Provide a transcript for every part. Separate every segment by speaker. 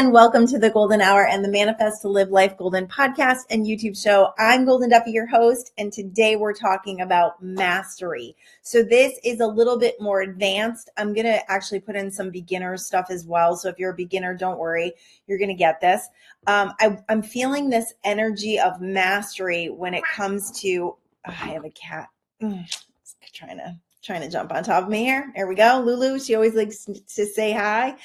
Speaker 1: everyone. Welcome to the Golden Hour and the Manifest to Live Life Golden podcast and YouTube show. I'm Golden Duffy, your host, and today we're talking about mastery. So this is a little bit more advanced. I'm going to actually put in some beginner stuff as well. So if you're a beginner, don't worry, you're going to get this. I'm feeling this energy of mastery when it comes to, I have a cat trying to jump on top of me here. There we go. Lulu, she always likes to say hi.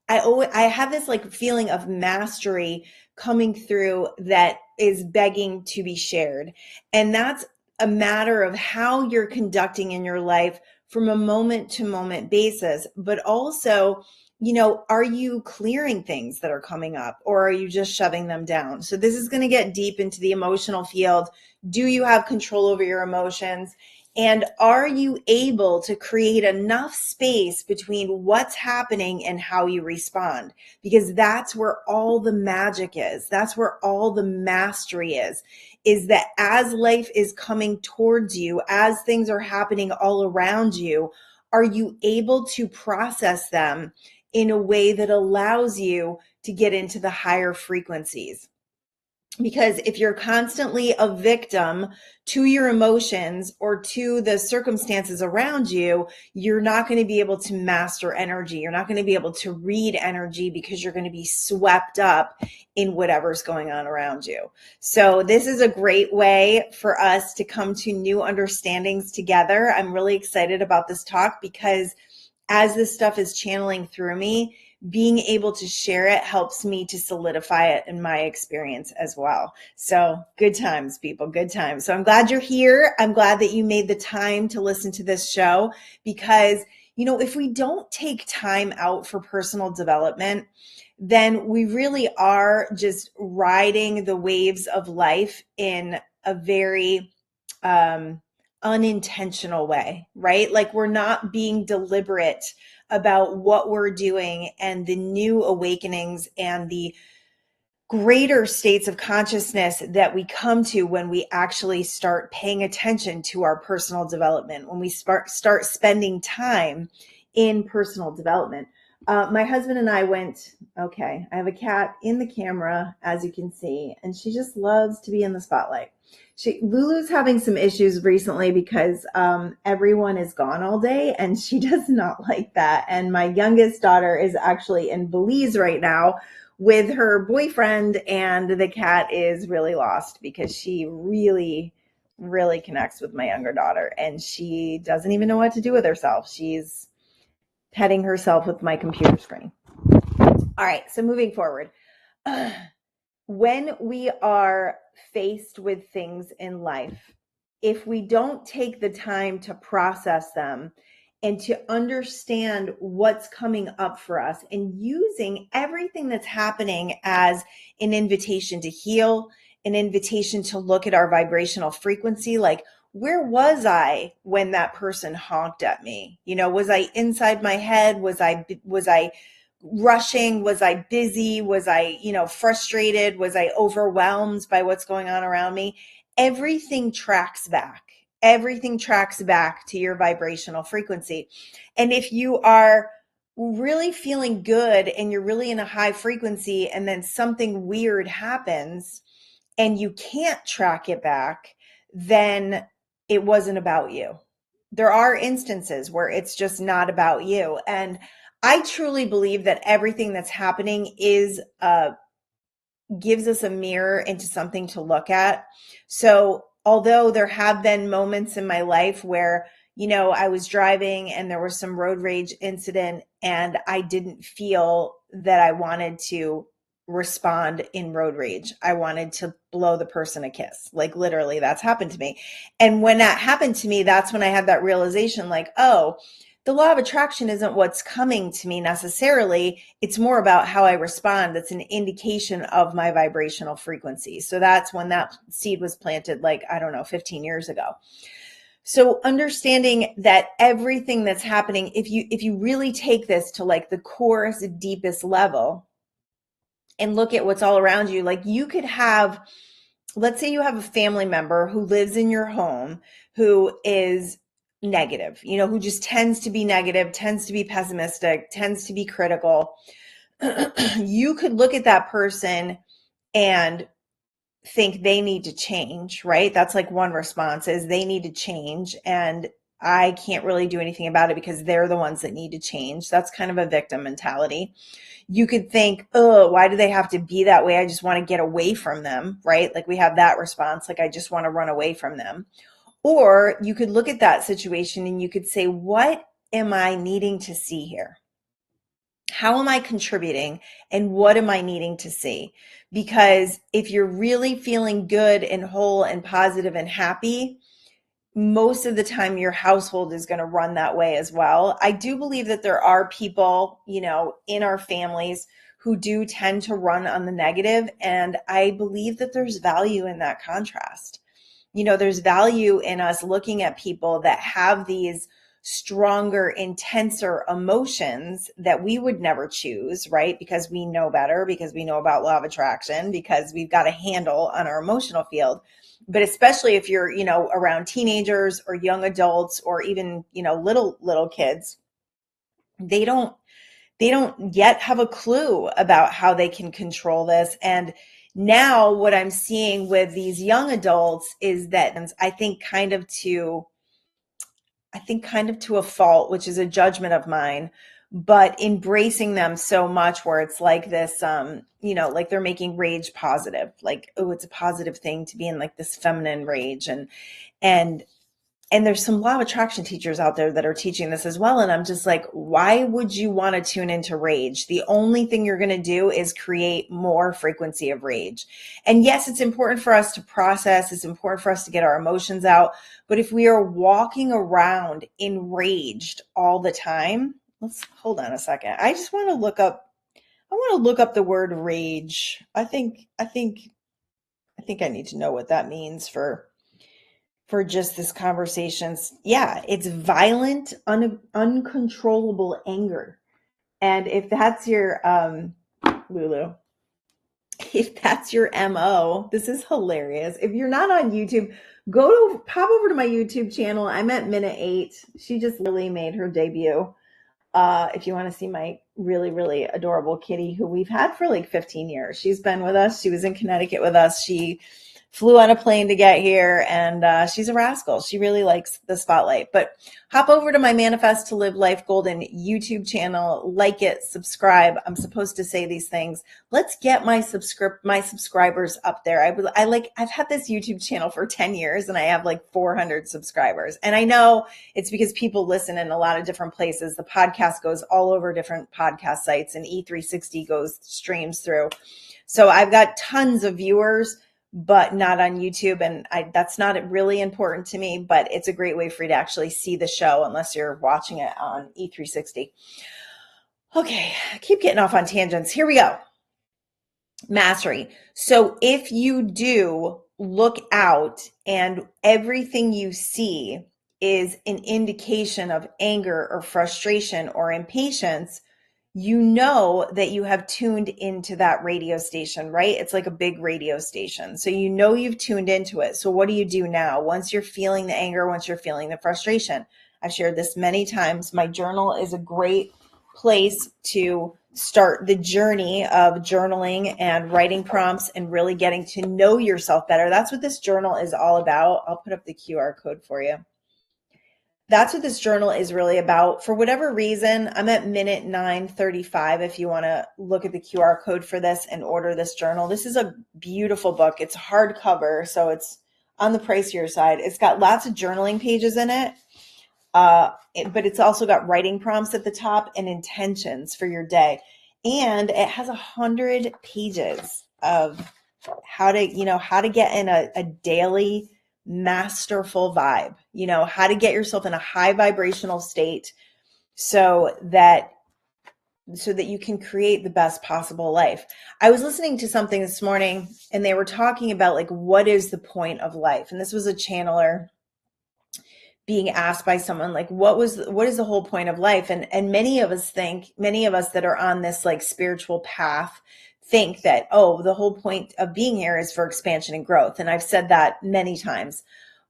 Speaker 1: I have this like feeling of mastery coming through that is begging to be shared. And that's a matter of how you're conducting in your life from a moment to moment basis, but also, are you clearing things that are coming up or are you just shoving them down? So this is going to get deep into the emotional field. Do you have control over your emotions? And are you able to create enough space between what's happening and how you respond? Because that's where all the magic is. That's where all the mastery is that as life is coming towards you, as things are happening all around you, are you able to process them in a way that allows you to get into the higher frequencies? Because if you're constantly a victim to your emotions or to the circumstances around you, you're not going to be able to master energy. You're not going to be able to read energy because you're going to be swept up in whatever's going on around you. So this is a great way for us to come to new understandings together. I'm really excited about this talk because as this stuff is channeling through me, being able to share it helps me to solidify it in my experience as well. So good times, people, good times. So I'm glad you're here. I'm glad that you made the time to listen to this show because, if we don't take time out for personal development, then we really are just riding the waves of life in a very, unintentional way, right? Like we're not being deliberate about what we're doing and the new awakenings and the greater states of consciousness that we come to when we actually start paying attention to our personal development, when we start spending time in personal development. My husband and I I have a cat in the camera, as you can see, and she just loves to be in the spotlight. Lulu's having some issues recently because everyone is gone all day and she does not like that. And my youngest daughter is actually in Belize right now with her boyfriend, and the cat is really lost because she really, really connects with my younger daughter and she doesn't even know what to do with herself. She's petting herself with my computer screen. All right, so moving forward. When we are faced with things in life, if we don't take the time to process them and to understand what's coming up for us and using everything that's happening as an invitation to heal, an invitation to look at our vibrational frequency, like where was I when that person honked at me? Was I inside my head? Was I rushing? Was I busy? Was I, frustrated? Was I overwhelmed by what's going on around me? Everything tracks back. Everything tracks back to your vibrational frequency. And if you are really feeling good and you're really in a high frequency and then something weird happens and you can't track it back, then it wasn't about you. There are instances where it's just not about you. And I truly believe that everything that's happening gives us a mirror into something to look at. So although there have been moments in my life where, I was driving and there was some road rage incident and I didn't feel that I wanted to respond in road rage. I wanted to blow the person a kiss. Like literally that's happened to me. And when that happened to me, that's when I had that realization like, oh, the law of attraction isn't what's coming to me necessarily. It's more about how I respond. That's an indication of my vibrational frequency. So that's when that seed was planted, 15 years ago. So understanding that everything that's happening, if you really take this to the core, deepest level and look at what's all around you, you could have, let's say you have a family member who lives in your home who is negative, who just tends to be negative, tends to be pessimistic, tends to be critical. You could look at that person and think they need to change, right? That's like one response is they need to change. And I can't really do anything about it because they're the ones that need to change. That's kind of a victim mentality. You could think, oh, why do they have to be that way? I just want to get away from them, right? Like we have that response, like I just want to run away from them. Or you could look at that situation and you could say, what am I needing to see here? How am I contributing and what am I needing to see? Because if you're really feeling good and whole and positive and happy, most of the time your household is going to run that way as well. I do believe that there are people, in our families who do tend to run on the negative, and I believe that there's value in that contrast. There's value in us looking at people that have these stronger, intenser emotions that we would never choose, right? Because we know better, because we know about law of attraction, because we've got a handle on our emotional field. But especially if you're, around teenagers or young adults or even, little kids, they don't yet have a clue about how they can control this. And now what I'm seeing with these young adults is that I think kind of to a fault, which is a judgment of mine, but embracing them so much where it's like this, like they're making rage positive, like, oh, it's a positive thing to be in like this feminine rage. And and there's some law of attraction teachers out there that are teaching this as well. And I'm just like, why would you want to tune into rage? The only thing you're going to do is create more frequency of rage. And yes, it's important for us to process. It's important for us to get our emotions out. But if we are walking around enraged all the time, let's hold on a second. I just want to look up, the word rage. I need to know what that means for just this conversation. Yeah, it's violent, uncontrollable anger. And if that's your Lulu, if that's your MO, this is hilarious. If you're not on YouTube, pop over to my YouTube channel. I'm at minute 8. She just really made her debut. If you want to see my really, really adorable kitty who we've had for like 15 years. She's been with us. She was in Connecticut with us. She flew on a plane to get here, and she's a rascal. She really likes the spotlight. But hop over to my Manifest to Live Life Goldyn YouTube channel, like it, subscribe. I'm supposed to say these things. Let's get my subscribers up there. I've had this YouTube channel for 10 years and I have like 400 subscribers. And I know it's because people listen in a lot of different places. The podcast goes all over different podcast sites, and E360 streams through. So I've got tons of viewers, but not on YouTube. And that's not really important to me, but it's a great way for you to actually see the show unless you're watching it on E360. Okay, I keep getting off on tangents. Here we go. Mastery. So if you do look out and everything you see is an indication of anger or frustration or impatience, you know that you have tuned into that radio station, right? It's like a big radio station. So you know you've tuned into it. So what do you do now? Once you're feeling the anger, once you're feeling the frustration, I've shared this many times. My journal is a great place to start the journey of journaling and writing prompts and really getting to know yourself better. That's what this journal is all about. I'll put up the QR code for you. That's what this journal is really about. For whatever reason, I'm at minute 9:35 if you want to look at the QR code for this and order this journal. This is a beautiful book. It's hardcover, so it's on the pricier side. It's got lots of journaling pages in it, but it's also got writing prompts at the top and intentions for your day. And it has 100 pages of how to get in a daily masterful vibe, how to get yourself in a high vibrational state so that you can create the best possible life. I was listening to something this morning and they were talking about like, what is the point of life? And this was a channeler being asked by someone like, what is the whole point of life? And many of us that are on this like spiritual path think that, oh, the whole point of being here is for expansion and growth. And I've said that many times.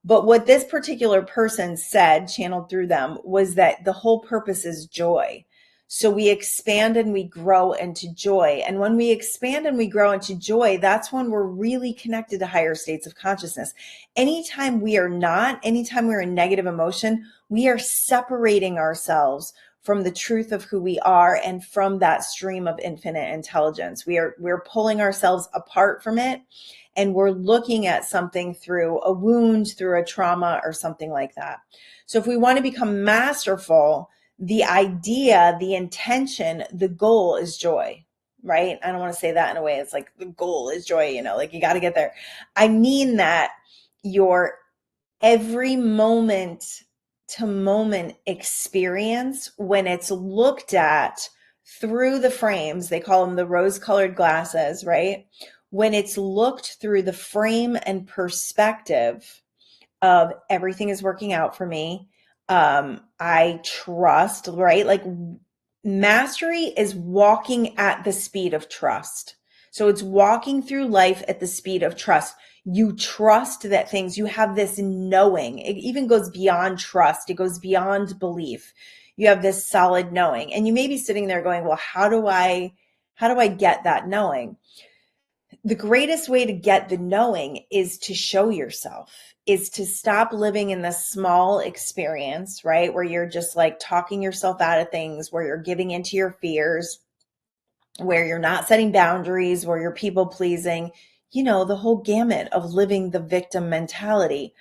Speaker 1: But what this particular person said, channeled through them, was that the whole purpose is joy. So we expand and we grow into joy. And when we expand and we grow into joy, that's when we're really connected to higher states of consciousness. Anytime we are not, anytime we're in negative emotion, we are separating ourselves from the truth of who we are and from that stream of infinite intelligence. We're pulling ourselves apart from it, and we're looking at something through a wound, through a trauma, or something like that. So if we want to become masterful, the idea, the intention, the goal is joy, right? I don't want to say that in a way it's like the goal is joy, like you got to get there. I mean that your every moment to moment experience, when it's looked at through the frames, they call them the rose colored glasses, right? When it's looked through the frame and perspective of everything is working out for me. I trust, right? Like mastery is walking at the speed of trust. So it's walking through life at the speed of trust. You trust that things, you have this knowing. It even goes beyond trust. It goes beyond belief. You have this solid knowing. And you may be sitting there going, well, how do I get that knowing? The greatest way to get the knowing is to show yourself, is to stop living in this small experience, right? Where you're just like talking yourself out of things, where you're giving into your fears, where you're not setting boundaries, where you're people pleasing, the whole gamut of living the victim mentality.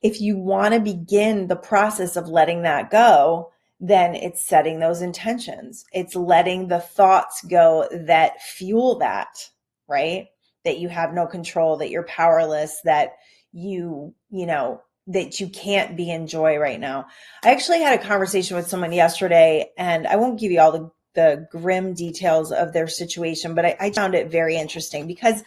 Speaker 1: If you want to begin the process of letting that go, then it's setting those intentions. It's letting the thoughts go that fuel that, right? That you have no control, that you're powerless, that that you can't be in joy right now. I actually had a conversation with someone yesterday, and I won't give you all the grim details of their situation, but I found it very interesting because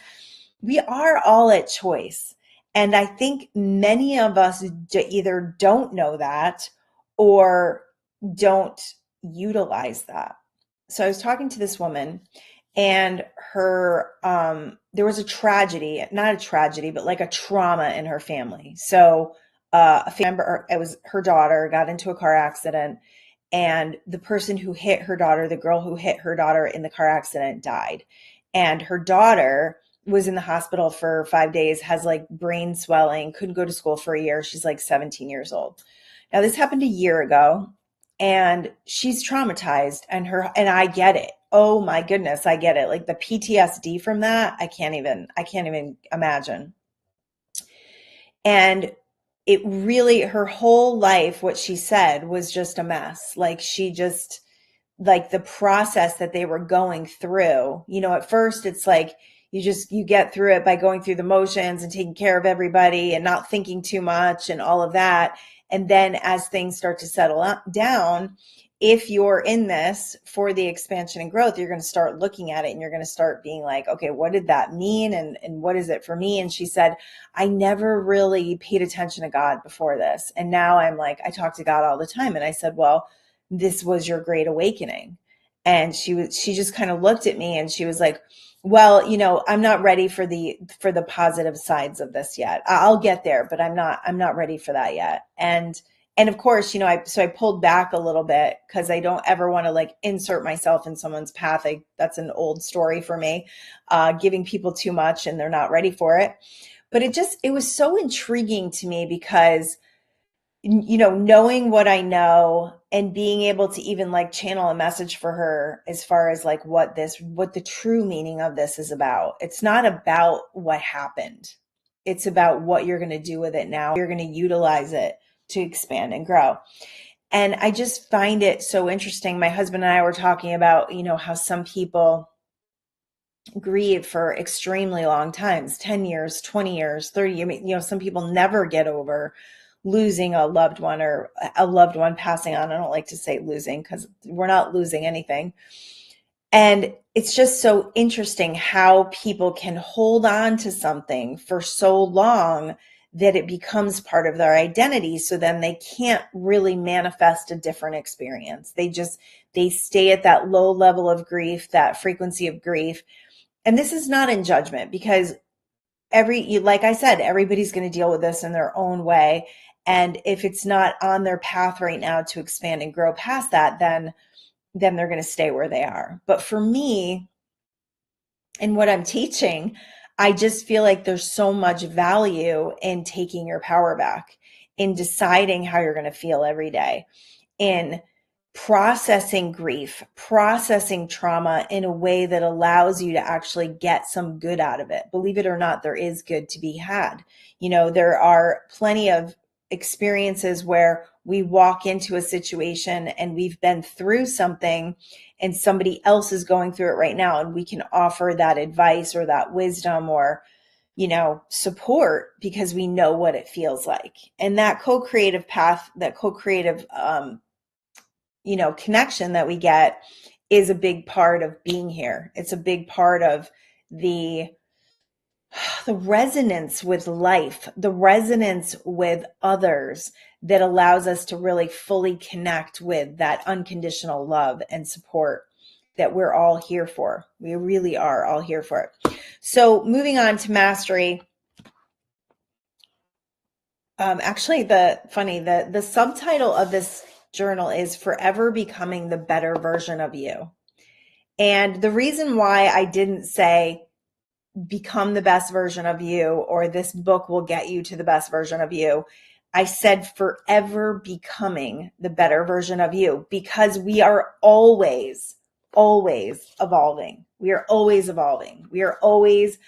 Speaker 1: we are all at choice. And I think many of us either don't know that or don't utilize that. So I was talking to this woman, and her there was a tragedy, not a tragedy, but like a trauma in her family. So a family member, it was her daughter, got into a car accident, and the person who hit her daughter, the girl who hit her daughter in the car accident, died. And her daughter was in the hospital for 5 days, has like brain swelling, couldn't go to school for a year. She's like 17 years old. Now this happened a year ago, and she's traumatized, and I get it. Oh my goodness, I get it. Like the PTSD from that, I can't even imagine. And it really, her whole life, what she said was just a mess. Like like the process that they were going through, at first it's like you get through it by going through the motions and taking care of everybody and not thinking too much and all of that. And then as things start to settle down, if you're in this for the expansion and growth, you're going to start looking at it and you're going to start being like, okay, what did that mean? And what is it for me? And she said, I never really paid attention to God before this. And now I'm like, I talk to God all the time. And I said, well, this was your great awakening. And she just kind of looked at me and she was like, well, I'm not ready for the positive sides of this yet. I'll get there, but I'm not ready for that yet. And of course, I pulled back a little bit because I don't ever want to like insert myself in someone's path. That's an old story for me, giving people too much and they're not ready for it. But it was so intriguing to me because knowing what I know and being able to even like channel a message for her as far as like what the true meaning of this is about. It's not about what happened. It's about what you're going to do with it now. You're going to utilize it to expand and grow. And I just find it so interesting. My husband and I were talking about, how some people grieve for extremely long times, 10 years, 20 years, 30 years. Some people never get over losing a loved one or a loved one passing on. I don't like to say losing because we're not losing anything. And it's just so interesting how people can hold on to something for so long that it becomes part of their identity. So then they can't really manifest a different experience. They stay at that low level of grief, that frequency of grief. And this is not in judgment because like I said, everybody's going to deal with this in their own way. And if it's not on their path right now to expand and grow past that, then then they're going to stay where they are. But for me, and what I'm teaching, I just feel like there's so much value in taking your power back, in deciding how you're going to feel every day, in processing grief, processing trauma in a way that allows you to actually get some good out of it. Believe it or not, there is good to be had. There are plenty of experiences where we walk into a situation and we've been through something and somebody else is going through it right now, and we can offer that advice or that wisdom or support because we know what it feels like. And that co-creative path, that co-creative connection that we get is a big part of being here. It's a big part of the resonance with life, the resonance with others that allows us to really fully connect with that unconditional love and support that we're all here for. We really are all here for it. So moving on to mastery. Actually, the subtitle of this journal is Forever Becoming the Better Version of You. And the reason why I didn't say become the best version of you or this book will get you to the best version of you, I said forever becoming the better version of you, because we are always evolving. We are always evolving. We are always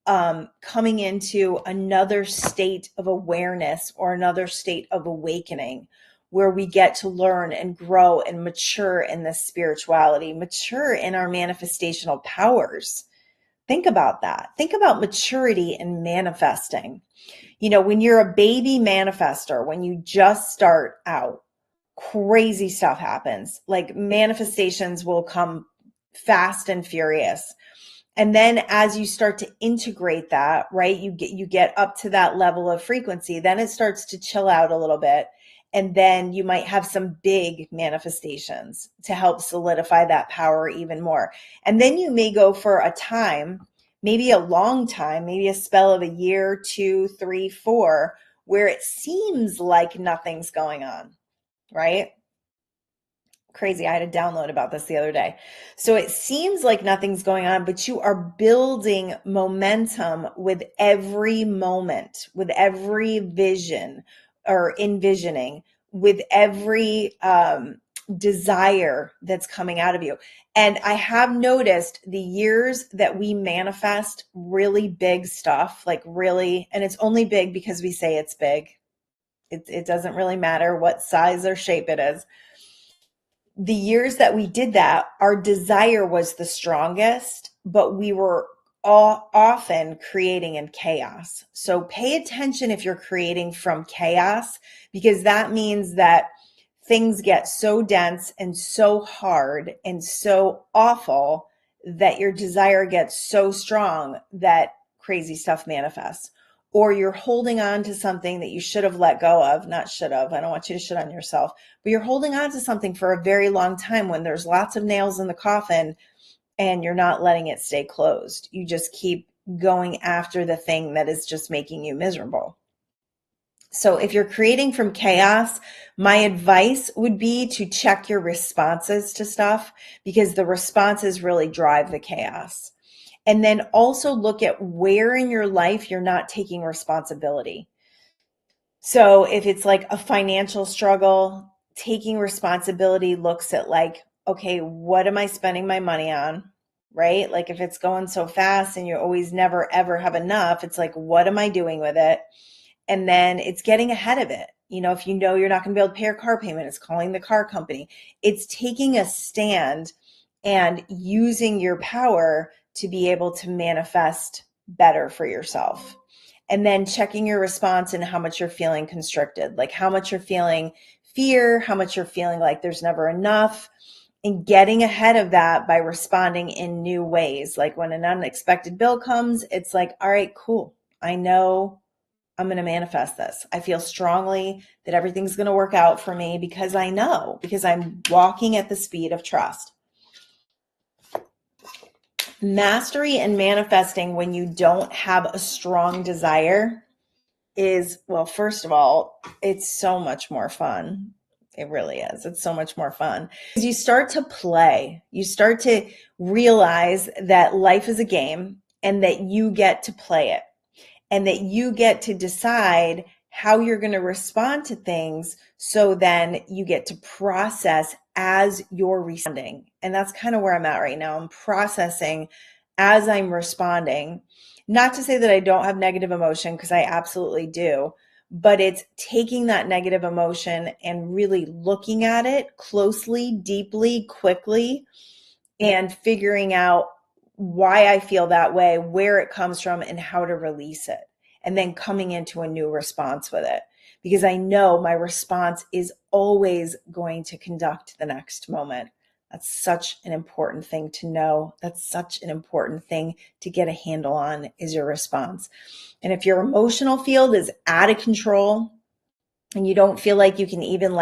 Speaker 1: coming into another state of awareness or another state of awakening where we get to learn and grow and mature in this spirituality, mature in our manifestational powers. Think about that. Think about maturity and manifesting. When you're a baby manifester, when you just start out, crazy stuff happens. Like manifestations will come fast and furious. And then as you start to integrate that, right, you get up to that level of frequency, then it starts to chill out a little bit. And then you might have some big manifestations to help solidify that power even more. And then you may go for a time, maybe a long time, maybe a spell of a year, 2, 3, 4, where it seems like nothing's going on, right? Crazy. I had a download about this the other day. So it seems like nothing's going on, but you are building momentum with every moment, with every vision or envisioning, with every desire that's coming out of you. And I have noticed the years that we manifest really big stuff, like really, and it's only big because we say it's big. It doesn't really matter what size or shape it is. The years that we did that, our desire was the strongest, but we were all often creating in chaos. So pay attention if you're creating from chaos, because that means that things get so dense and so hard and so awful that your desire gets so strong that crazy stuff manifests. Or you're holding on to something that you should have let go of, not should have. I don't want you to shit on yourself, but you're holding on to something for a very long time when there's lots of nails in the coffin and you're not letting it stay closed. You just keep going after the thing that is just making you miserable. So if you're creating from chaos, my advice would be to check your responses to stuff, because the responses really drive the chaos. And then also look at where in your life you're not taking responsibility. So if it's like a financial struggle, taking responsibility looks at like, okay, what am I spending my money on? Right? Like if it's going so fast and you always never ever have enough, it's like, what am I doing with it? And then it's getting ahead of it. If you know you're not going to be able to pay your car payment, it's calling the car company. It's taking a stand and using your power to be able to manifest better for yourself. And then checking your response and how much you're feeling constricted, like how much you're feeling fear, how much you're feeling like there's never enough, and getting ahead of that by responding in new ways. Like when an unexpected bill comes, it's like, all right, cool. I know I'm going to manifest this. I feel strongly that everything's going to work out for me because I know, because I'm walking at the speed of trust. Mastery and manifesting when you don't have a strong desire is, well, first of all, it's so much more fun. It really is. It's so much more fun. Because you start to play, you start to realize that life is a game and that you get to play it and that you get to decide how you're going to respond to things. So then you get to process as you're responding. And that's kind of where I'm at right now. I'm processing as I'm responding. Not to say that I don't have negative emotion, because I absolutely do, but it's taking that negative emotion and really looking at it closely, deeply, quickly, and figuring out why I feel that way, where it comes from, and how to release it. And then coming into a new response with it. Because I know my response is always going to conduct the next moment. That's such an important thing to know. That's such an important thing to get a handle on, is your response. And if your emotional field is out of control and you don't feel like you can even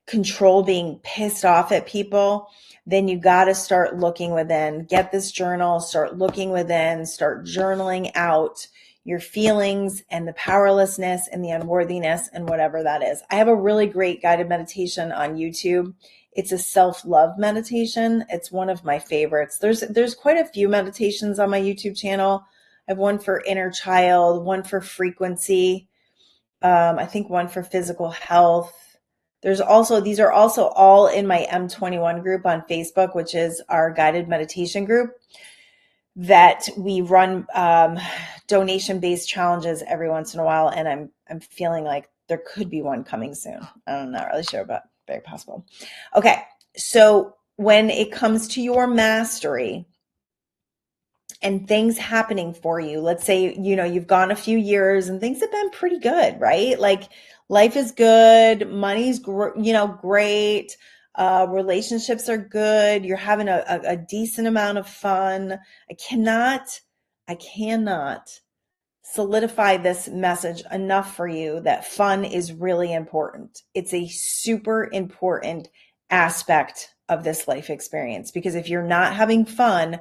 Speaker 1: control being pissed off at people, then you got to start looking within. Get this journal, start looking within, start journaling out your feelings and the powerlessness and the unworthiness and whatever that is. I have a really great guided meditation on YouTube. It's a self-love meditation. It's one of my favorites. There's quite a few meditations on my YouTube channel. I have one for inner child, one for frequency, I think one for physical health. These are also all in my M21 group on Facebook, which is our guided meditation group that we run donation-based challenges every once in a while. And I'm feeling like there could be one coming soon. I'm not really sure, but very possible. Okay. So when it comes to your mastery and things happening for you, let's say, you've gone a few years and things have been pretty good, right? Like life is good, money's, great. Relationships are good. You're having a decent amount of fun. I cannot solidify this message enough for you that fun is really important. It's a super important aspect of this life experience, because if you're not having fun,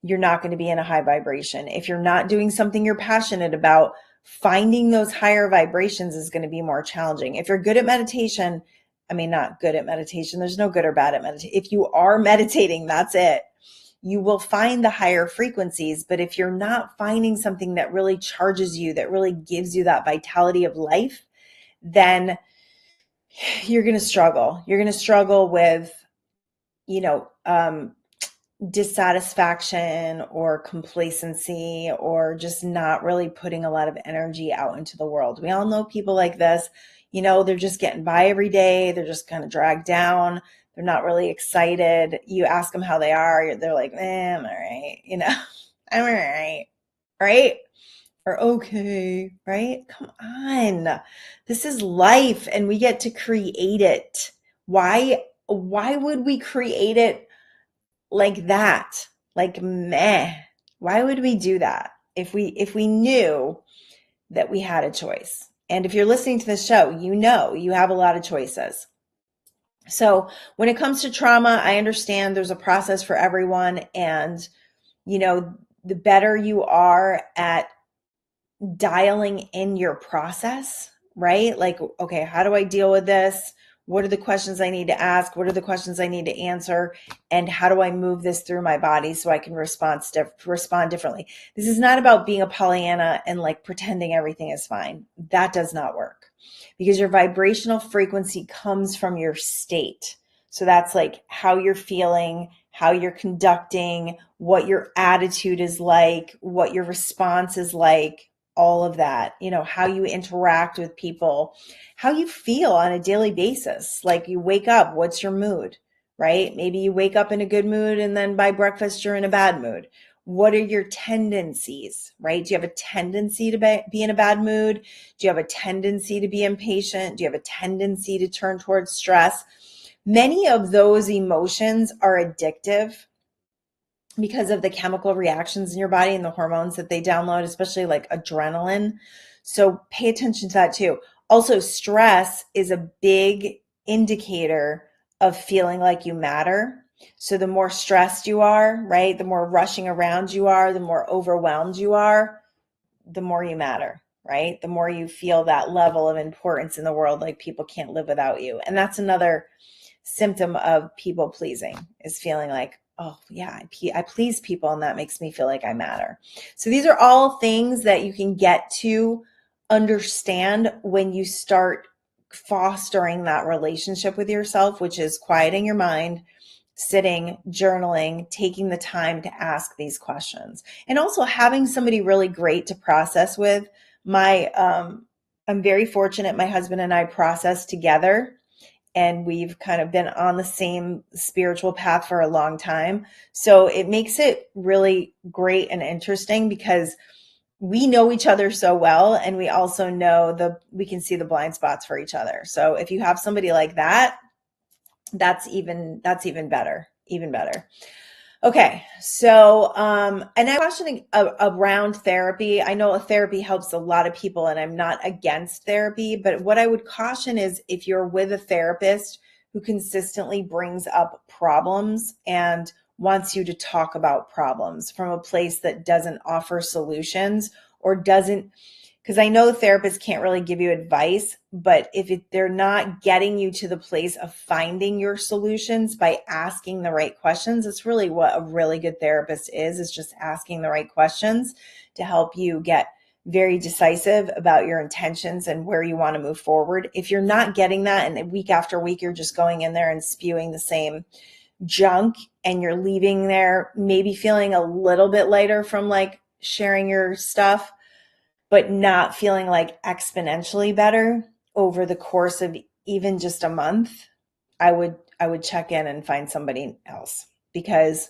Speaker 1: you're not going to be in a high vibration. If you're not doing something you're passionate about, finding those higher vibrations is going to be more challenging. If you're good at meditation, not good at meditation, there's no good or bad at meditation. If you are meditating, that's it. You will find the higher frequencies. But if you're not finding something that really charges you, that really gives you that vitality of life, then you're going to struggle. You're going to struggle with, dissatisfaction or complacency, or just not really putting a lot of energy out into the world. We all know people like this. They're just getting by every day. They're just kind of dragged down. They're not really excited. You ask them how they are. They're like, I'm all right. I'm all right. Right? Or okay. Right? Come on. This is life and we get to create it. Why would we create it like that? Like, meh. Why would we do that if we knew that we had a choice? And if you're listening to the show, you have a lot of choices. So when it comes to trauma, I understand there's a process for everyone. And, the better you are at dialing in your process, right? Like, okay, how do I deal with this? What are the questions I need to ask? What are the questions I need to answer? And how do I move this through my body so I can respond differently? This is not about being a Pollyanna and pretending everything is fine. That does not work, because your vibrational frequency comes from your state. So that's how you're feeling, how you're conducting, what your attitude is like, what your response is like, all of that, how you interact with people, how you feel on a daily basis. Like you wake up, what's your mood, right? Maybe you wake up in a good mood and then by breakfast, you're in a bad mood. What are your tendencies, right? Do you have a tendency to be in a bad mood? Do you have a tendency to be impatient? Do you have a tendency to turn towards stress? Many of those emotions are addictive because of the chemical reactions in your body and the hormones that they download, especially adrenaline. So pay attention to that too. Also, stress is a big indicator of feeling like you matter. So the more stressed you are, right? The more rushing around you are, the more overwhelmed you are, the more you matter. right? The more you feel that level of importance in the world, like people can't live without you. And that's another symptom of people pleasing, is feeling like, oh yeah, I please people and that makes me feel like I matter. So these are all things that you can get to understand when you start fostering that relationship with yourself, which is quieting your mind, sitting, journaling, taking the time to ask these questions, and also having somebody really great to process with. I'm very fortunate. My husband and I process together, and we've kind of been on the same spiritual path for a long time. So it makes it really great and interesting because we know each other so well, and we also know we can see the blind spots for each other. So if you have somebody like that, that's even better, even better. Okay, so and I'm questioning around therapy. I know therapy helps a lot of people, and I'm not against therapy, but what I would caution is if you're with a therapist who consistently brings up problems and wants you to talk about problems from a place that doesn't offer solutions, or doesn't, because I know therapists can't really give you advice, but if they're not getting you to the place of finding your solutions by asking the right questions, it's really what a really good therapist is just asking the right questions to help you get very decisive about your intentions and where you want to move forward. If you're not getting that, and week after week, you're just going in there and spewing the same junk, and you're leaving there maybe feeling a little bit lighter from like sharing your stuff, but not feeling like exponentially better over the course of even just a month, I would check in and find somebody else. Because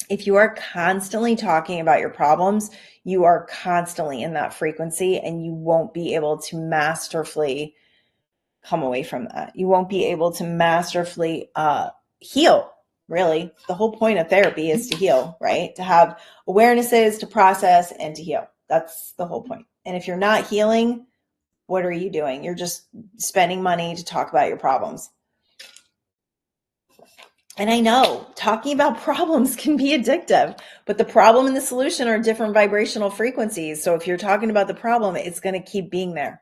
Speaker 1: if you are constantly talking about your problems, you are constantly in that frequency, and you won't be able to masterfully come away from that. You won't be able to masterfully heal. Really, the whole point of therapy is to heal, right? To have awarenesses, to process, and to heal. That's the whole point. And if you're not healing, what are you doing? You're just spending money to talk about your problems. And I know talking about problems can be addictive, but the problem and the solution are different vibrational frequencies. So if you're talking about the problem, it's going to keep being there.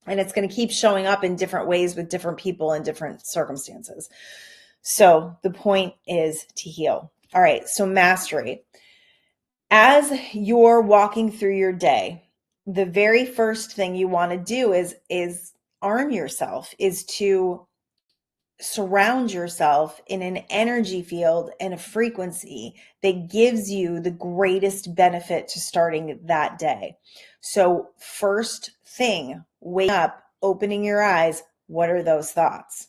Speaker 1: And it's going to keep showing up in different ways with different people in different circumstances. So the point is to heal. All right. So mastery. As you're walking through your day, the very first thing you want to do is arm yourself, is to surround yourself in an energy field and a frequency that gives you the greatest benefit to starting that day. So first thing, wake up, opening your eyes, what are those thoughts?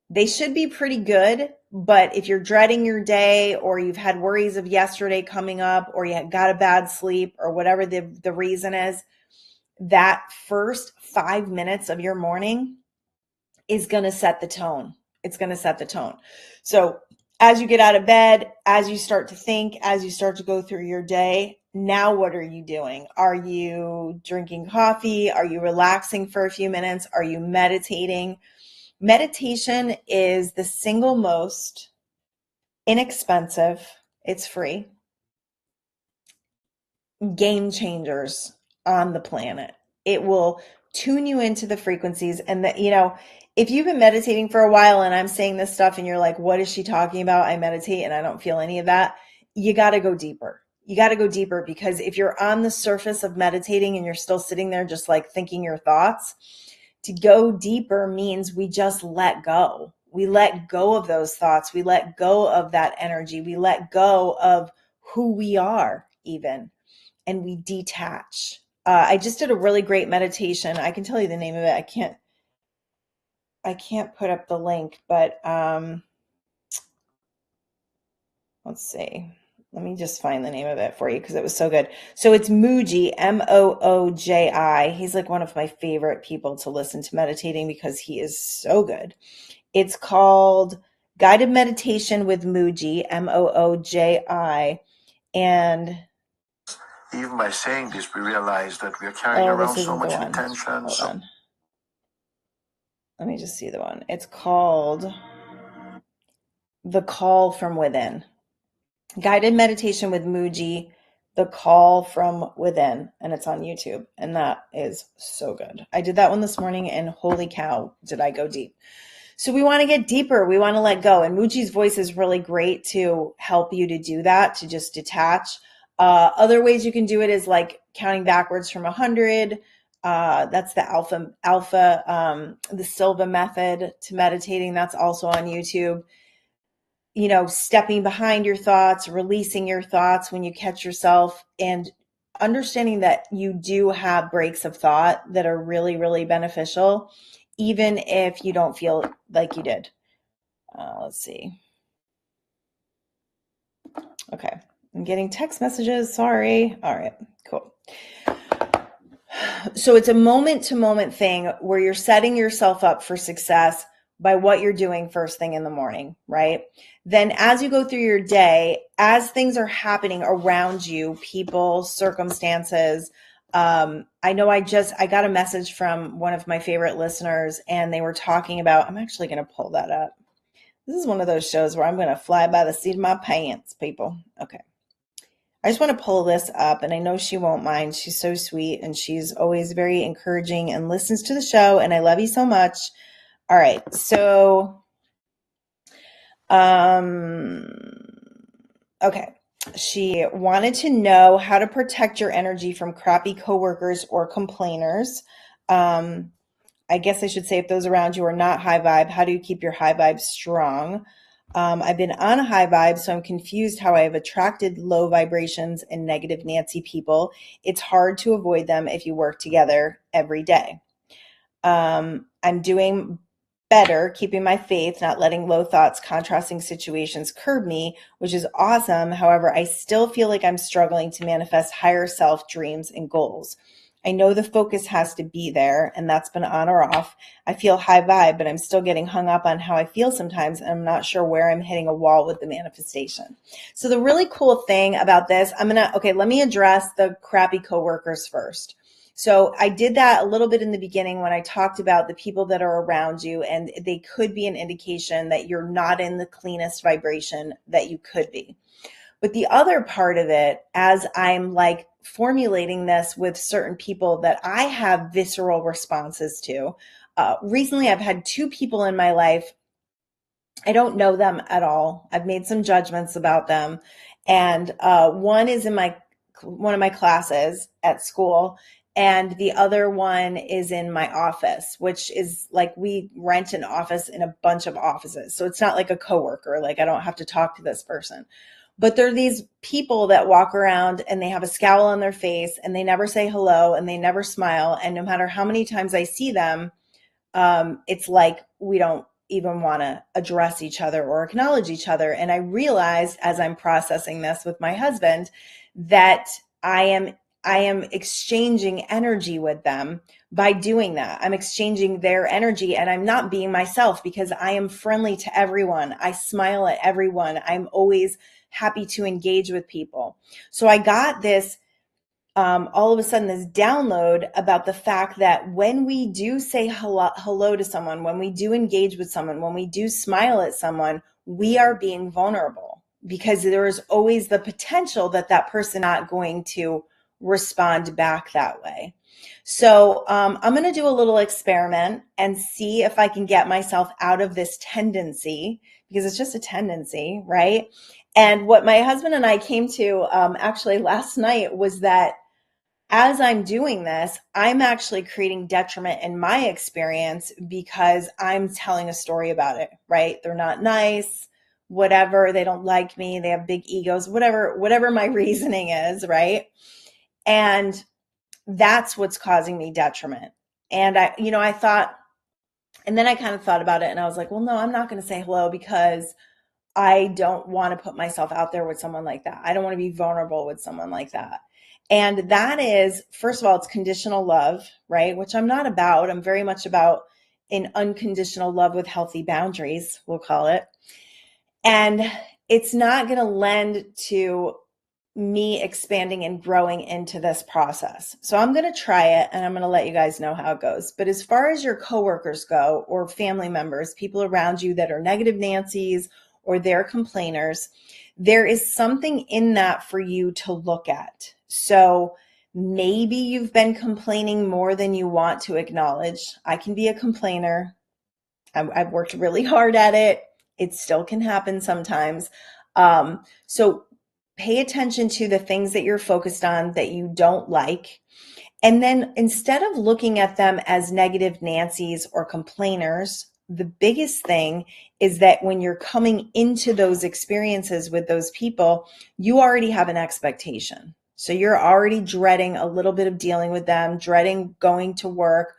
Speaker 1: They should be pretty good, but if you're dreading your day, or you've had worries of yesterday coming up, or you got a bad sleep, or whatever the reason is, that first 5 minutes of your morning is going to set the tone. It's going to set the tone. So as you get out of bed, as you start to think, as you start to go through your day, now what are you doing? Are you drinking coffee? Are you relaxing for a few minutes? Are you meditating? Meditation is the single most inexpensive, it's free, game changers on the planet. It will tune you into the frequencies. And that, if you've been meditating for a while and I'm saying this stuff and you're like, what is she talking about? I meditate and I don't feel any of that. You got to go deeper. You got to go deeper, because if you're on the surface of meditating and you're still sitting there just like thinking your thoughts, to go deeper means we just let go. We let go of those thoughts. We let go of that energy. We let go of who we are even, and we detach. I just did a really great meditation. I can tell you the name of it. I can't put up the link, but let's see. Let me just find the name of it for you, because it was so good. So it's Mooji, Mooji. He's like one of my favorite people to listen to meditating, because he is so good. It's called Guided Meditation with Mooji, Mooji. And
Speaker 2: even by saying this, we realize that we are carrying around so much intention.
Speaker 1: Hold on. Let me just see the one. It's called The Call from Within. Guided Meditation with Mooji, The Call from Within, and it's on YouTube, and that is so good. I did that one this morning, and holy cow, did I go deep. So we want to get deeper. We want to let go. And Muji's voice is really great to help you to do that, to just detach. Other ways you can do it is like counting backwards from 100. That's the the Silva method to meditating. That's also on YouTube. Stepping behind your thoughts, releasing your thoughts when you catch yourself, and understanding that you do have breaks of thought that are really, really beneficial, even if you don't feel like you did. Let's see. Okay. I'm getting text messages. Sorry. All right, cool. So it's a moment to moment thing where you're setting yourself up for success by what you're doing first thing in the morning, right? Then as you go through your day, as things are happening around you, people, circumstances, I know I got a message from one of my favorite listeners, and they were talking about, I'm actually going to pull that up. This is one of those shows where I'm going to fly by the seat of my pants, people. Okay. I just want to pull this up, and I know she won't mind. She's so sweet, and she's always very encouraging and listens to the show, and I love you so much. All right. So, okay. She wanted to know how to protect your energy from crappy coworkers or complainers. I guess I should say, if those around you are not high vibe, how do you keep your high vibe strong? I've been on a high vibe, so I'm confused how I have attracted low vibrations and negative Nancy people. It's hard to avoid them if you work together every day. I'm doing better, keeping my faith, not letting low thoughts, contrasting situations curb me, which is awesome. However, I still feel like I'm struggling to manifest higher self dreams and goals. I know the focus has to be there, and that's been on or off. I feel high vibe, but I'm still getting hung up on how I feel sometimes, and I'm not sure where I'm hitting a wall with the manifestation. So the really cool thing about this, let me address the crappy coworkers first. So I did that a little bit in the beginning when I talked about the people that are around you, and they could be an indication that you're not in the cleanest vibration that you could be. But the other part of it, as I'm like formulating this with certain people that I have visceral responses to, recently I've had two people in my life. I don't know them at all. I've made some judgments about them. And one is in one of my classes at school, and the other one is in my office, which is like we rent an office in a bunch of offices. So it's not like a coworker. Like I don't have to talk to this person. But they're these people that walk around and they have a scowl on their face, and they never say hello, and they never smile. And no matter how many times I see them, it's like we don't even want to address each other or acknowledge each other. And I realized as I'm processing this with my husband that I am exchanging energy with them by doing that. I'm exchanging their energy, and I'm not being myself because I am friendly to everyone. I smile at everyone. I'm always happy to engage with people. So I got this all of a sudden this download about the fact that when we do say hello to someone, when we do engage with someone, when we do smile at someone, we are being vulnerable, because there is always the potential that that person not going to respond back that way. So I'm going to do a little experiment and see if I can get myself out of this tendency, because it's just a tendency, right? And what my husband and I came to actually last night was that as I'm doing this, I'm actually creating detriment in my experience because I'm telling a story about it, right? They're not nice, whatever, they don't like me, they have big egos, whatever my reasoning is, right? And that's what's causing me detriment. And I thought, and then I kind of thought about it, and I was like, well, no, I'm not going to say hello because I don't want to put myself out there with someone like that. I don't want to be vulnerable with someone like that. And that is, first of all, it's conditional love, right? Which I'm not about. I'm very much about an unconditional love with healthy boundaries, we'll call it. And it's not going to lend to me expanding and growing into this process. So I'm going to try it, and I'm going to let you guys know how it goes. But as far as your coworkers go, or family members, people around you that are negative Nancy's or they're complainers, there is something in that for you to look at. So maybe you've been complaining more than you want to acknowledge. I can be a complainer. I've worked really hard at it. It still can happen sometimes. So pay attention to the things that you're focused on that you don't like. And then instead of looking at them as negative Nancy's or complainers, the biggest thing is that when you're coming into those experiences with those people, you already have an expectation. So you're already dreading a little bit of dealing with them, dreading going to work,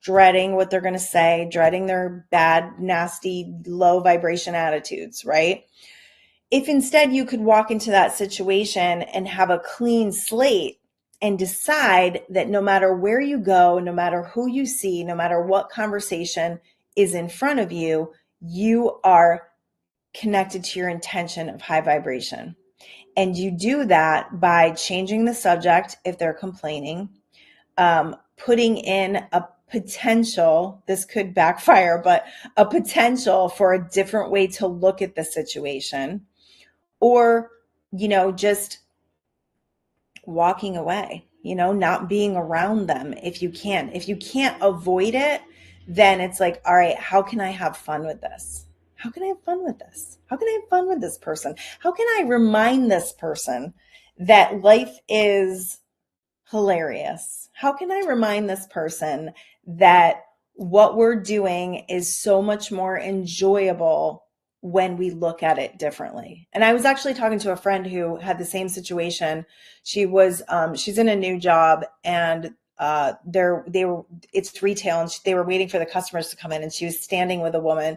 Speaker 1: dreading what they're going to say, dreading their bad, nasty, low vibration attitudes, right? If instead you could walk into that situation and have a clean slate and decide that no matter where you go, no matter who you see, no matter what conversation is in front of you, you are connected to your intention of high vibration. And you do that by changing the subject if they're complaining, putting in a potential, this could backfire, but a potential for a different way to look at the situation, or, just walking away, not being around them if you can. If you can't avoid it, then it's like, all right, how can I have fun with this? How can I have fun with this? How can I have fun with this person? How can I remind this person that life is hilarious? How can I remind this person that what we're doing is so much more enjoyable when we look at it differently? And I was actually talking to a friend who had the same situation. She's in a new job, and it's retail, and they were waiting for the customers to come in, and she was standing with a woman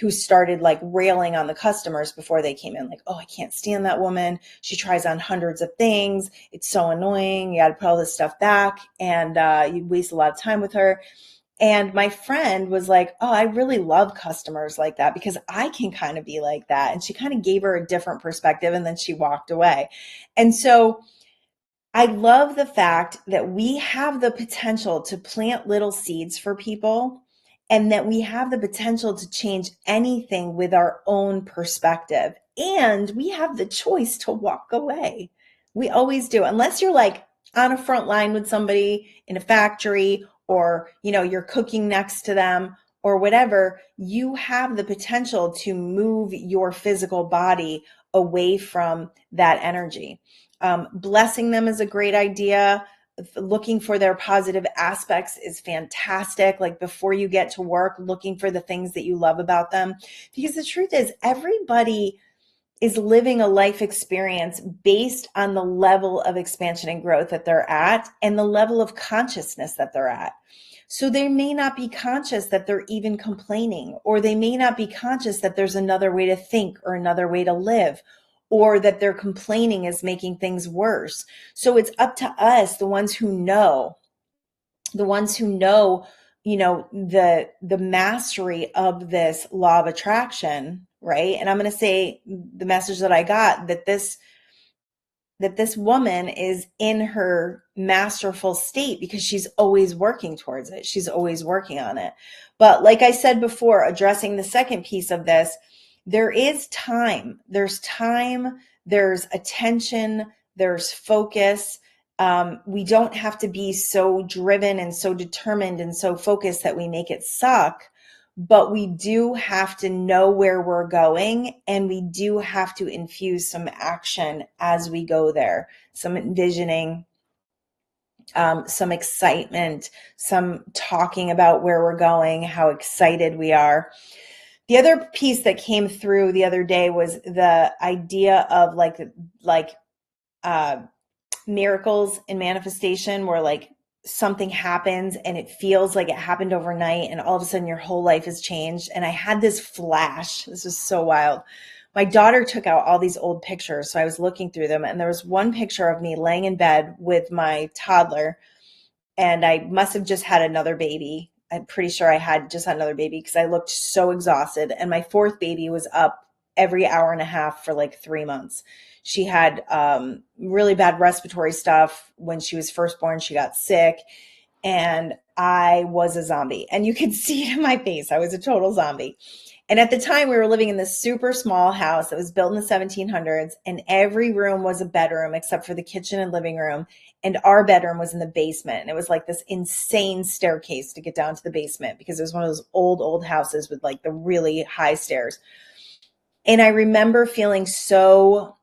Speaker 1: who started like railing on the customers before they came in, like, oh, I can't stand that woman. She tries on hundreds of things. It's so annoying. You got to put all this stuff back, and you waste a lot of time with her. And my friend was like, oh, I really love customers like that because I can kind of be like that. And she kind of gave her a different perspective, and then she walked away. And so I love the fact that we have the potential to plant little seeds for people, and that we have the potential to change anything with our own perspective. And we have the choice to walk away. We always do, unless you're like on a front line with somebody in a factory, or, you're cooking next to them or whatever. You have the potential to move your physical body away from that energy. Blessing them is a great idea. Looking for their positive aspects is fantastic. Like before you get to work, looking for the things that you love about them. Because the truth is, everybody is living a life experience based on the level of expansion and growth that they're at and the level of consciousness that they're at. So they may not be conscious that they're even complaining, or they may not be conscious that there's another way to think or another way to live, or that their complaining is making things worse. So it's up to us, the ones who know, the mastery of this law of attraction, right? And I'm going to say the message that I got, that this woman is in her masterful state because she's always working towards it. She's always working on it. But like I said before, addressing the second piece of this, there is time. There's attention, there's focus. We don't have to be so driven and so determined and so focused that we make it suck. But we do have to know where we're going, and we do have to infuse some action as we go there, some envisioning, some excitement, some talking about where we're going, how excited we are. The other piece that came through the other day was the idea of miracles and manifestation, where like something happens and it feels like it happened overnight, and all of a sudden your whole life has changed. And I had this flash. This was so wild. My daughter took out all these old pictures, so I was looking through them, and there was one picture of me laying in bed with my toddler, and I must have just had another baby. I'm pretty sure I had just had another baby because I looked so exhausted. And my fourth baby was up every hour and a half for like 3 months. She had really bad respiratory stuff. When she was first born, she got sick. And I was a zombie, and you could see it in my face. I was a total zombie. And at the time, we were living in this super small house that was built in the 1700s, and every room was a bedroom except for the kitchen and living room. And our bedroom was in the basement. And it was like this insane staircase to get down to the basement because it was one of those old houses with like the really high stairs. And I remember feeling so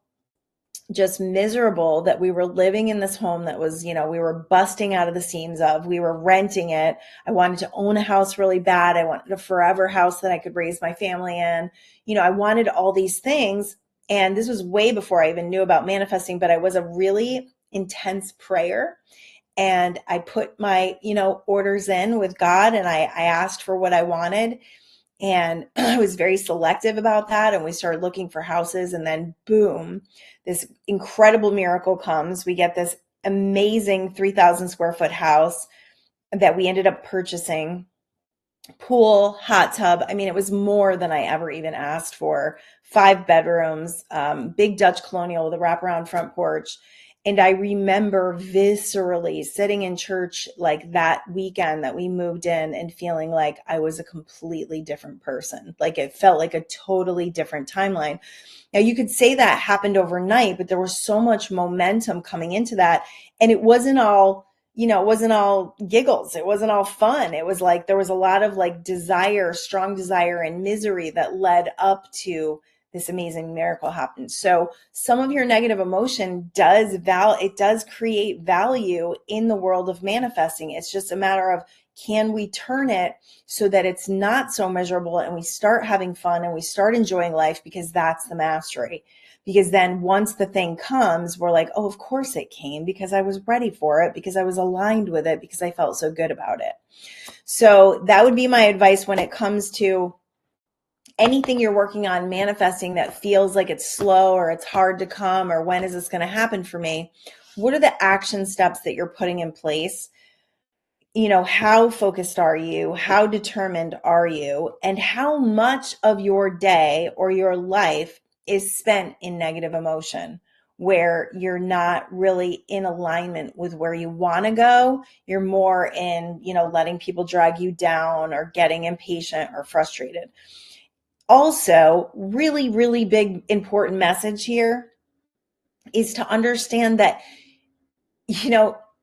Speaker 1: just miserable that we were living in this home that was, we were busting out of the seams of, we were renting it. I wanted to own a house really bad. I wanted a forever house that I could raise my family in. I wanted all these things. And this was way before I even knew about manifesting, but I was a really intense prayer. And I put my, orders in with God, and I asked for what I wanted. And I was very selective about that. And we started looking for houses. And then, boom, this incredible miracle comes. We get this amazing 3,000 square foot house that we ended up purchasing. Pool, hot tub. I mean, it was more than I ever even asked for. 5 bedrooms, big Dutch colonial with a wraparound front porch. And I remember viscerally sitting in church like that weekend that we moved in and feeling like I was a completely different person. Like it felt like a totally different timeline. Now, you could say that happened overnight, but there was so much momentum coming into that. And it wasn't all, it wasn't all giggles. It wasn't all fun. It was like there was a lot of like desire, strong desire and misery that led up to this amazing miracle happened. So some of your negative emotion it does create value in the world of manifesting. It's just a matter of, can we turn it so that it's not so miserable and we start having fun and we start enjoying life, because that's the mastery. Because then once the thing comes, we're like, oh, of course it came, because I was ready for it, because I was aligned with it, because I felt so good about it. So that would be my advice when it comes to anything you're working on manifesting that feels like it's slow or it's hard to come, or when is this going to happen for me? What are the action steps that you're putting in place? How focused are you? How determined are you? And how much of your day or your life is spent in negative emotion, where you're not really in alignment with where you want to go? You're more in, letting people drag you down or getting impatient or frustrated. Also, really, really big, important message here is to understand that,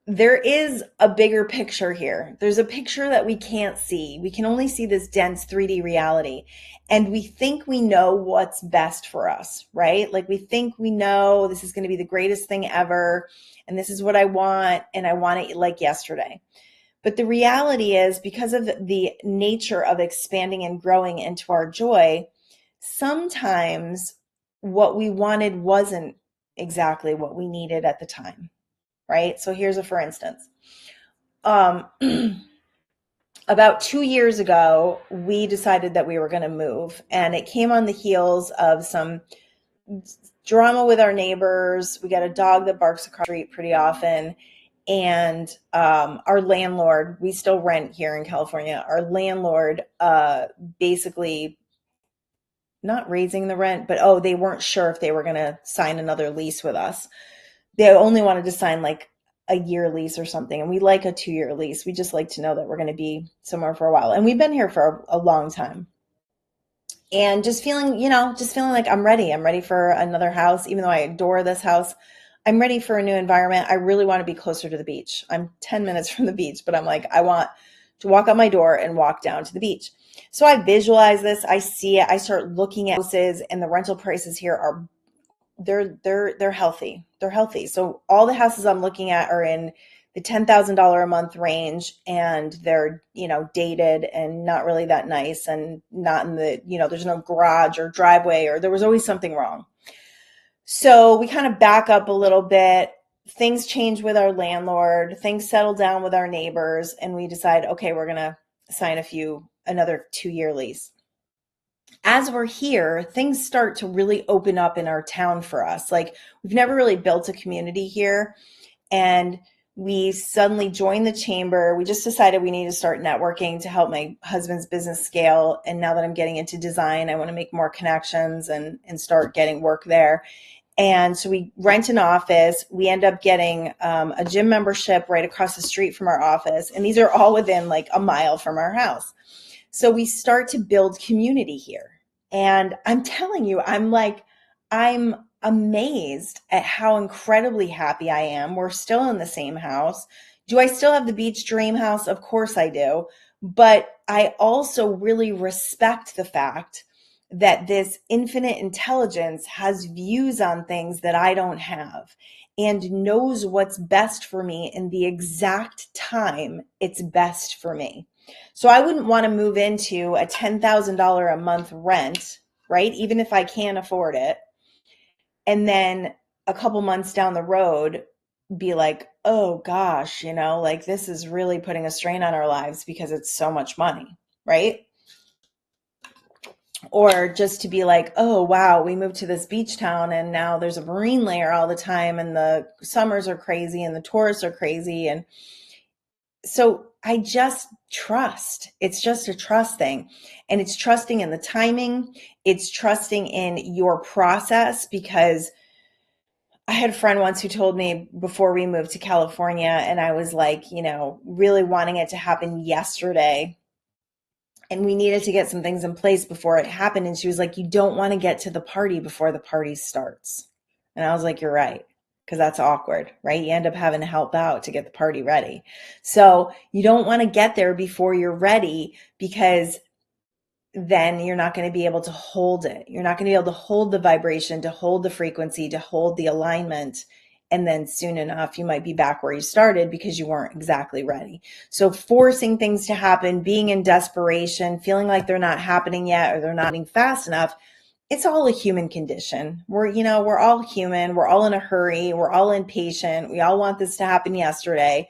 Speaker 1: there is a bigger picture here. There's a picture that we can't see. We can only see this dense 3D reality. And we think we know what's best for us, right? Like we think we know this is going to be the greatest thing ever. And this is what I want. And I want it like yesterday. But the reality is, because of the nature of expanding and growing into our joy, sometimes what we wanted wasn't exactly what we needed at the time, right? So here's a for instance. About 2 years ago, we decided that we were going to move, and it came on the heels of some drama with our neighbors. We got a dog that barks across the street pretty often. And our landlord, we still rent here in California, our landlord basically not raising the rent, but they weren't sure if they were going to sign another lease with us. They only wanted to sign like a year lease or something. And we like a 2-year lease. We just like to know that we're going to be somewhere for a while. And we've been here for a long time. And just feeling like I'm ready. I'm ready for another house, even though I adore this house. I'm ready for a new environment. I really want to be closer to the beach. I'm 10 minutes from the beach, but I'm like, I want to walk out my door and walk down to the beach. So I visualize this. I see it. I start looking at houses, and the rental prices here are they're healthy. They're healthy. So all the houses I'm looking at are in the $10,000 a month range, and they're, dated and not really that nice, and not in the, there's no garage or driveway, or there was always something wrong. So we kind of back up a little bit. Things change with our landlord, things settle down with our neighbors, and we decide, okay, we're going to sign another 2-year lease. As we're here, things start to really open up in our town for us. Like, we've never really built a community here, and we suddenly joined the chamber. We just decided we need to start networking to help my husband's business scale. And now that I'm getting into design, I want to make more connections and start getting work there. And so we rent an office. We end up getting a gym membership right across the street from our office. And these are all within like a mile from our house. So we start to build community here. And I'm telling you, I'm amazed at how incredibly happy I am. We're still in the same house. Do I still have the beach dream house? Of course I do. But I also really respect the fact that this infinite intelligence has views on things that I don't have and knows what's best for me in the exact time it's best for me. So I wouldn't want to move into a $10,000 a month rent, right? Even if I can't afford it. And then a couple months down the road, be like, oh gosh, like this is really putting a strain on our lives because it's so much money, right? Or just to be like, oh wow, we moved to this beach town and now there's a marine layer all the time and the summers are crazy and the tourists are crazy. And so I just trust. It's just a trust thing. And it's trusting in the timing. It's trusting in your process, because I had a friend once who told me before we moved to California, and I was like, really wanting it to happen yesterday. And we needed to get some things in place before it happened. And she was like, you don't want to get to the party before the party starts. And I was like, you're right. Because that's awkward, right? You end up having to help out to get the party ready. So you don't want to get there before you're ready, because then you're not going to be able to hold it. You're not going to be able to hold the vibration, to hold the frequency, to hold the alignment. And then soon enough, you might be back where you started because you weren't exactly ready. So forcing things to happen, being in desperation, feeling like they're not happening yet or they're not happening fast enough, it's all a human condition. We're all human. We're all in a hurry. We're all impatient. We all want this to happen yesterday.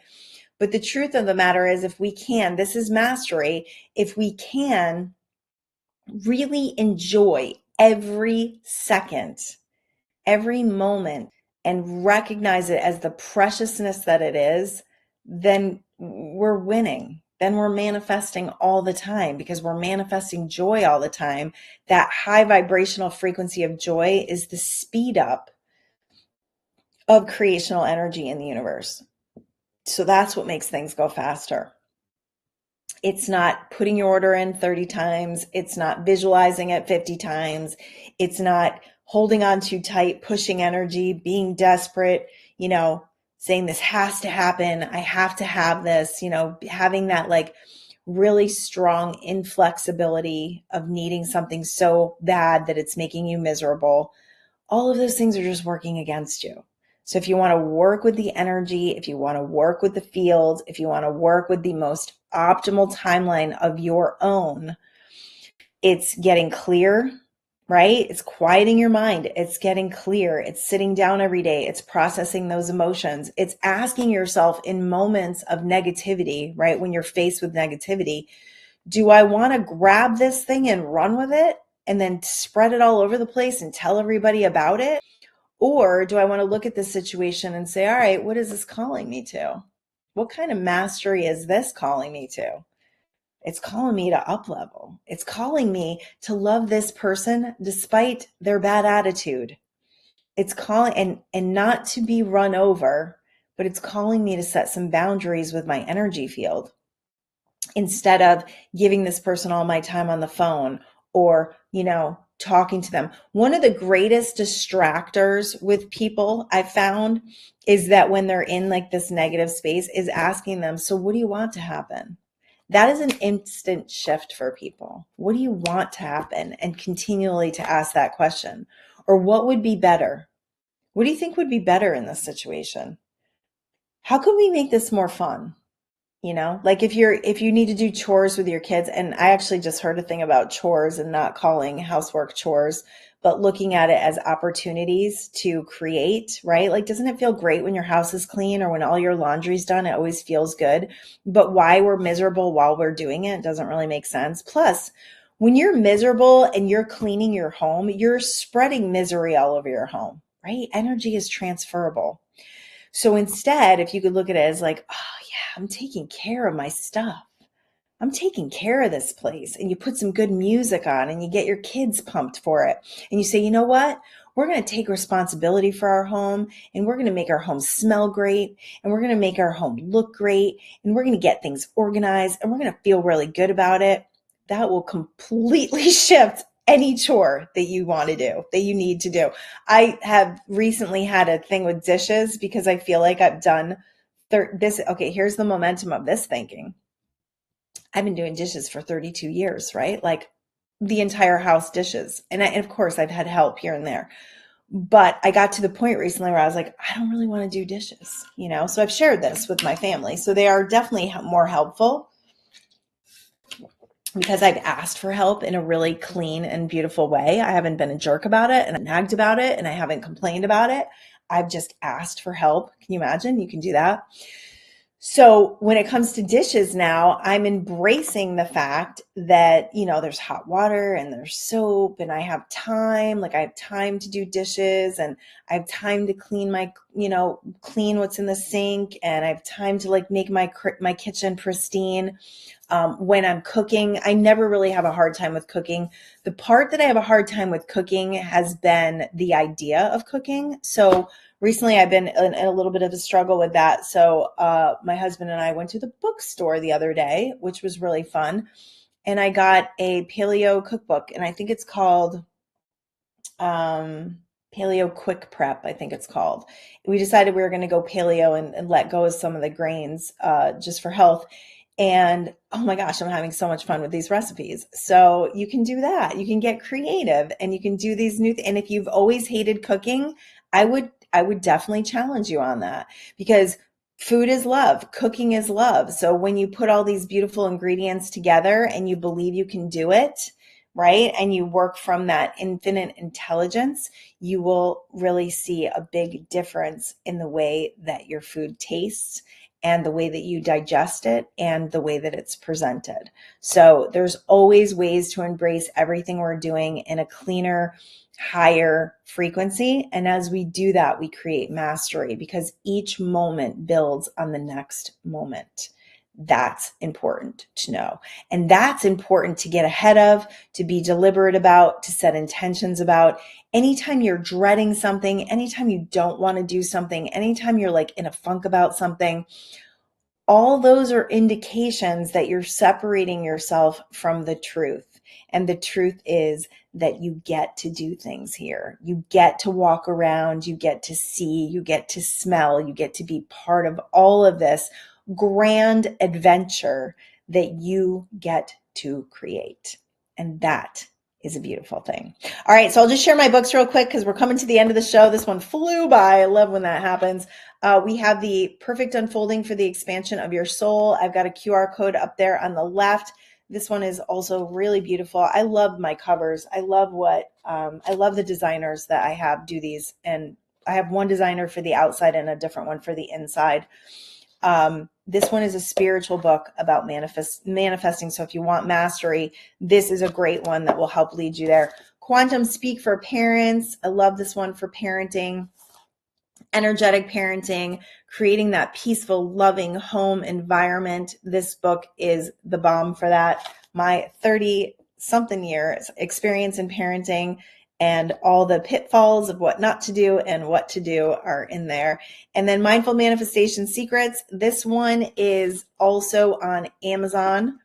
Speaker 1: But the truth of the matter is, if we can, this is mastery, if we can really enjoy every second, every moment, and recognize it as the preciousness that it is, then we're winning. Then we're manifesting all the time, because we're manifesting joy all the time. That high vibrational frequency of joy is the speed up of creational energy in the universe. So that's what makes things go faster. It's not putting your order in 30 times. It's not visualizing it 50 times. It's not holding on too tight, pushing energy, being desperate, saying this has to happen. I have to have this, having that like really strong inflexibility of needing something so bad that it's making you miserable. All of those things are just working against you. So if you want to work with the energy, if you want to work with the field, if you want to work with the most optimal timeline of your own, it's getting clear, right? It's quieting your mind. It's getting clear. It's sitting down every day. It's processing those emotions. It's asking yourself in moments of negativity, right? When you're faced with negativity, do I want to grab this thing and run with it and then spread it all over the place and tell everybody about it? Or do I want to look at this situation and say, all right, what is this calling me to? What kind of mastery is this calling me to? It's calling me to up level. It's calling me to love this person despite their bad attitude. It's calling and not to be run over, but it's calling me to set some boundaries with my energy field, instead of giving this person all my time on the phone or, talking to them. One of the greatest distractors with people I found is that when they're in like this negative space, is asking them, so what do you want to happen? That is an instant shift for people. What do you want to happen? And continually to ask that question. Or what would be better? What do you think would be better in this situation? How can we make this more fun? Like if you need to do chores with your kids, and I actually just heard a thing about chores and not calling housework chores, but looking at it as opportunities to create, right? Like, doesn't it feel great when your house is clean or when all your laundry's done? It always feels good. But why we're miserable while we're doing it doesn't really make sense. Plus, when you're miserable and you're cleaning your home, you're spreading misery all over your home, right? Energy is transferable. So instead, if you could look at it as like, oh yeah, I'm taking care of my stuff. I'm taking care of this place. And you put some good music on and you get your kids pumped for it. And you say, you know what? We're going to take responsibility for our home and we're going to make our home smell great and we're going to make our home look great and we're going to get things organized and we're going to feel really good about it. That will completely shift any chore that you want to do, that you need to do. I have recently had a thing with dishes because I feel like I've done this. Okay, here's the momentum of this thinking. I've been doing dishes for 32 years, right? Like the entire house dishes. And of course, I've had help here and there. But I got to the point recently where I was like, I don't really want to do dishes, you know? So I've shared this with my family. So they are definitely more helpful because I've asked for help in a really clean and beautiful way. I haven't been a jerk about it and nagged about it and I haven't complained about it. I've just asked for help. Can you imagine? You can do that. So when it comes to dishes now, I'm embracing the fact that, you know, there's hot water and there's soap and I have time, like I have time to do dishes and I have time to clean my, you know, clean what's in the sink and I have time to like make my kitchen pristine. When I'm cooking, I never really have a hard time with cooking. The part that I have a hard time with cooking has been the idea of cooking. So recently I've been in a little bit of a struggle with that. So my husband and I went to the bookstore the other day, which was really fun. And I got a paleo cookbook, and I think it's called um, Paleo Quick Prep, I think it's called. We decided we were going to go paleo and let go of some of the grains just for health. And oh my gosh, I'm having so much fun with these recipes. So you can do that. You can get creative and you can do these and if you've always hated cooking, I would definitely challenge you on that because food is love, cooking is love. So when you put all these beautiful ingredients together and you believe you can do it, right? And you work from that infinite intelligence, you will really see a big difference in the way that your food tastes and the way that you digest it and the way that it's presented. So there's always ways to embrace everything we're doing in a cleaner, higher frequency. And as we do that, we create mastery because each moment builds on the next moment. That's important to know. And that's important to get ahead of, to be deliberate about, to set intentions about. Anytime you're dreading something, anytime you don't want to do something, anytime you're like in a funk about something, all those are indications that you're separating yourself from the truth. And the truth is that you get to do things here. You get to walk around, you get to see, you get to smell, you get to be part of all of this grand adventure that you get to create. And that is a beautiful thing. All right, so I'll just share my books real quick because we're coming to the end of the show. This one flew by. I love when that happens. We have the Perfect Unfolding for the Expansion of Your Soul. I've got a QR code up there on the left. This one is also really beautiful. I love my covers. I love the designers that I have do these. And I have one designer for the outside and a different one for the inside. This one is a spiritual book about manifesting. So if you want mastery, this is a great one that will help lead you there. Quantum Speak for Parents. I love this one for parenting. Energetic parenting, creating that peaceful, loving home environment. This book is the bomb for that. My 30 something years experience in parenting and all the pitfalls of what not to do and what to do are in there. And then Mindful Manifestation Secrets. This one is also on Amazon.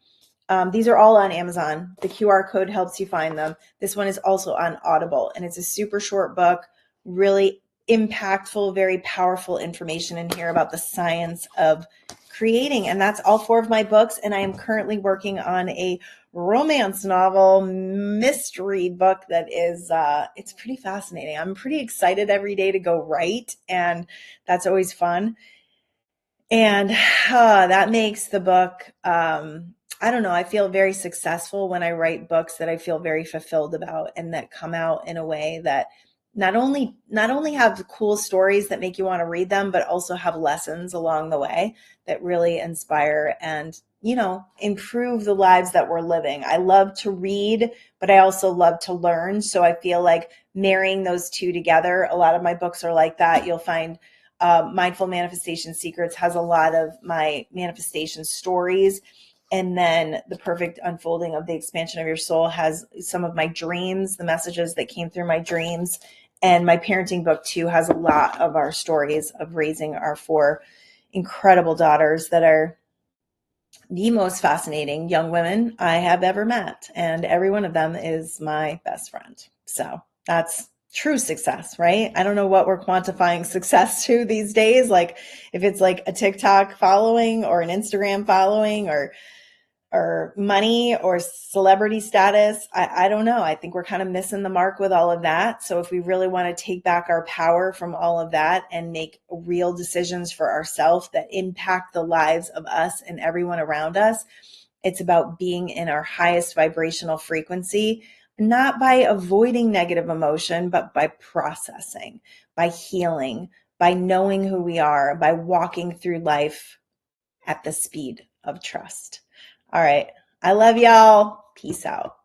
Speaker 1: These are all on Amazon. The QR code helps you find them. This one is also on Audible, and it's a super short book, really impactful, very powerful information in here about the science of creating. And that's all 4 of my books. And I am currently working on a romance novel mystery book that is, it's pretty fascinating. I'm pretty excited every day to go write, and that's always fun. And that makes the book, I don't know, I feel very successful when I write books that I feel very fulfilled about and that come out in a way that not only have cool stories that make you want to read them, but also have lessons along the way that really inspire and, you know, improve the lives that we're living. I love to read, but I also love to learn. So I feel like marrying those two together, a lot of my books are like that. You'll find Mindful Manifestation Secrets has a lot of my manifestation stories And then the perfect unfolding of the expansion of your soul has some of my dreams, the messages that came through my dreams. And my parenting book too has a lot of our stories of raising our 4 incredible daughters that are the most fascinating young women I have ever met. And every one of them is my best friend. So that's true success, right? I don't know what we're quantifying success to these days. Like if it's like a TikTok following or an Instagram following or money or celebrity status. I don't know. I think we're kind of missing the mark with all of that. So if we really want to take back our power from all of that and make real decisions for ourselves that impact the lives of us and everyone around us, it's about being in our highest vibrational frequency, not by avoiding negative emotion, but by processing, by healing, by knowing who we are, by walking through life at the speed of trust. All right. I love y'all. Peace out.